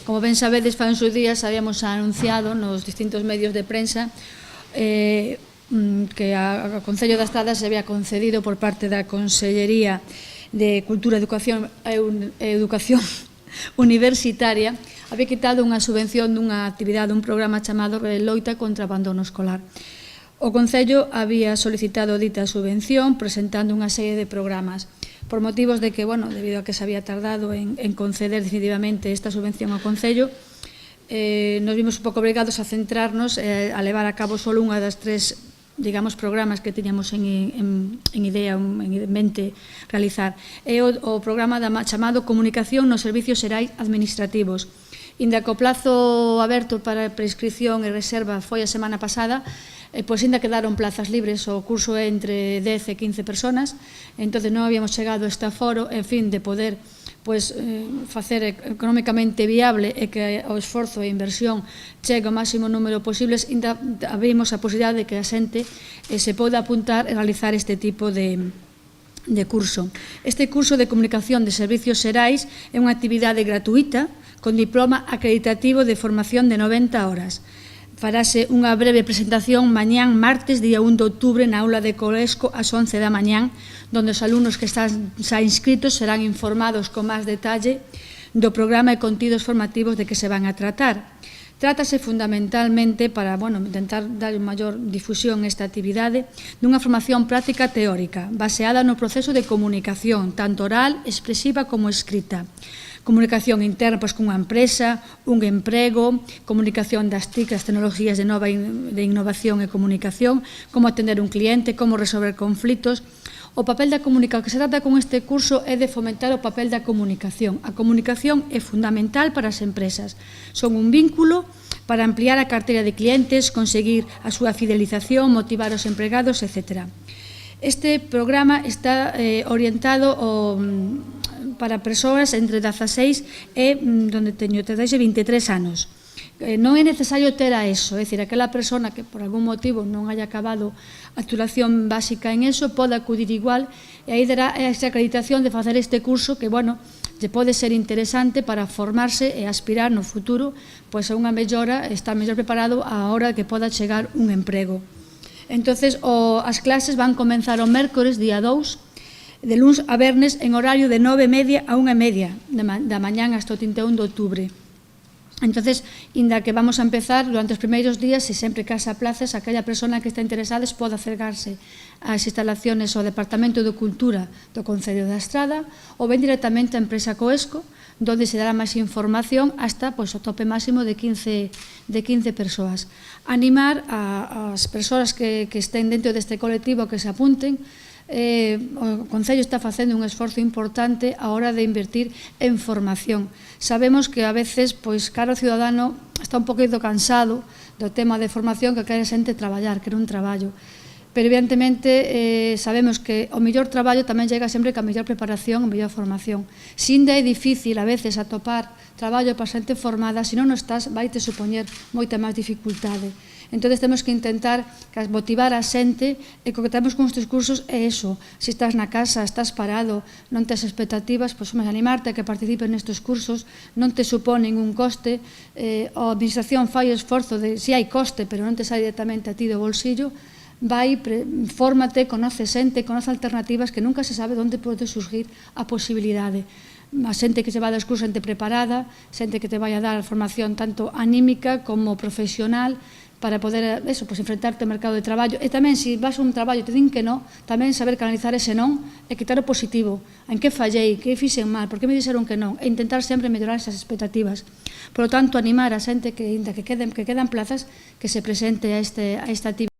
Como ben sabedes, fa uns días habíamos anunciado nos distintos medios de prensa que ao Concello da Estrada se había concedido por parte da Consellería de Cultura, Educación e Educación Universitaria, había quitado unha subvención dunha actividade, un programa chamado Loita contra o Abandono Escolar. O Concello había solicitado dita subvención presentando unha serie de programas. Por motivos de que, bueno, debido a que se había tardado en conceder definitivamente esta subvención ao Concello, nos vimos un pouco obrigados a centrarnos a levar a cabo só unha das tres, digamos, programas que tiñamos en idea, en mente realizar. É o programa chamado Comunicación nos Servicios Xerais Administrativos. Inda que o plazo aberto para prescripción e reserva foi a semana pasada, pois ainda quedaron plazas libres, o curso é entre 10 e 15 personas, entón non habíamos chegado a este aforo, en fin, de poder facer económicamente viable e que o esforzo e a inversión chegue ao máximo número posibles, ainda abrimos a posibilidade de que a xente se poda apuntar e realizar este tipo de curso. Este curso de Comunicación de Servicios Xerais é unha actividade gratuita con diploma acreditativo de formación de 90 horas. Farase unha breve presentación mañán martes, día 1 de outubro, na aula de Colesco ás 11 da mañán, onde os alumnos que están xa inscritos serán informados con máis detalle do programa e contidos formativos de que se van a tratar. Trátase fundamentalmente para intentar dar maior difusión a esta actividade dunha formación práctica teórica baseada no proceso de comunicación, tanto oral, expresiva como escrita. Comunicación interna cunha empresa, un emprego, comunicación das TIC, as tecnologías de innovación e comunicación, como atender un cliente, como resolver conflitos. O papel da comunicación, o que se trata con este curso é de fomentar o papel da comunicación. A comunicación é fundamental para as empresas. Son un vínculo para ampliar a carteira de clientes, conseguir a súa fidelización, motivar os empregados, etc. Este programa está orientado para persoas entre 16 e onde teño 23 anos. Non é necesario ter a ESO, é dicir, aquela persona que por algún motivo non haya acabado a titulación básica en ESO pode acudir igual e aí dará esa acreditación de facer este curso que, lle pode ser interesante para formarse e aspirar no futuro a unha mellora, estar mellor preparado á hora que poda chegar un emprego. Entonces, as clases van comenzar o mércores, día 2, de luns a vernes en horario de 9:30 a 1:30 da mañán hasta o 31 de outubro. Entonces, inda que vamos a empezar durante os primeiros días, se sempre que haxa plazas, aquella persona que está interesada pode acercarse ás instalaciones ao Departamento de Cultura do Concello da Estrada ou ben directamente á empresa Coesco, onde se dará máis información hasta o tope máximo de 15 persoas. Animar as persoas que estén dentro deste colectivo que se apunten. O Concello está facendo un esforzo importante a hora de invertir en formación. Sabemos que a veces, cara o ciudadano está un poquito cansado do tema de formación, que quere xente traballar, quere un traballo. Pero evidentemente sabemos que o mellor traballo tamén chega sempre ca mellor preparación e mellor formación. Se ainda é difícil a veces atopar traballo para xente formada, se non o estás, vai te supoñer moita máis dificultade. Entón, temos que intentar motivar a xente e o que temos con estes cursos é eso. Se estás na casa, estás parado, non tes expectativas, animarte a que participes nestes cursos, non te supón ningún coste, a administración fai esforzo de, si hai coste, pero non te sai directamente a ti do bolsillo, vai, fórmate, conoce xente, conoce alternativas que nunca se sabe onde pode surgir a posibilidade. A xente que se vai dar os cursos, xente preparada, xente que te vai a dar formación tanto anímica como profesional, para poder enfrentarte ao mercado de traballo. E tamén, se vas a un traballo e te din que non, tamén saber canalizar ese non e quitar o positivo. En que fallei, que fixen mal, por que me dixeron que non? E intentar sempre mellorar esas expectativas. Por lo tanto, animar a xente que quedan plazas que se presente a esta actividade.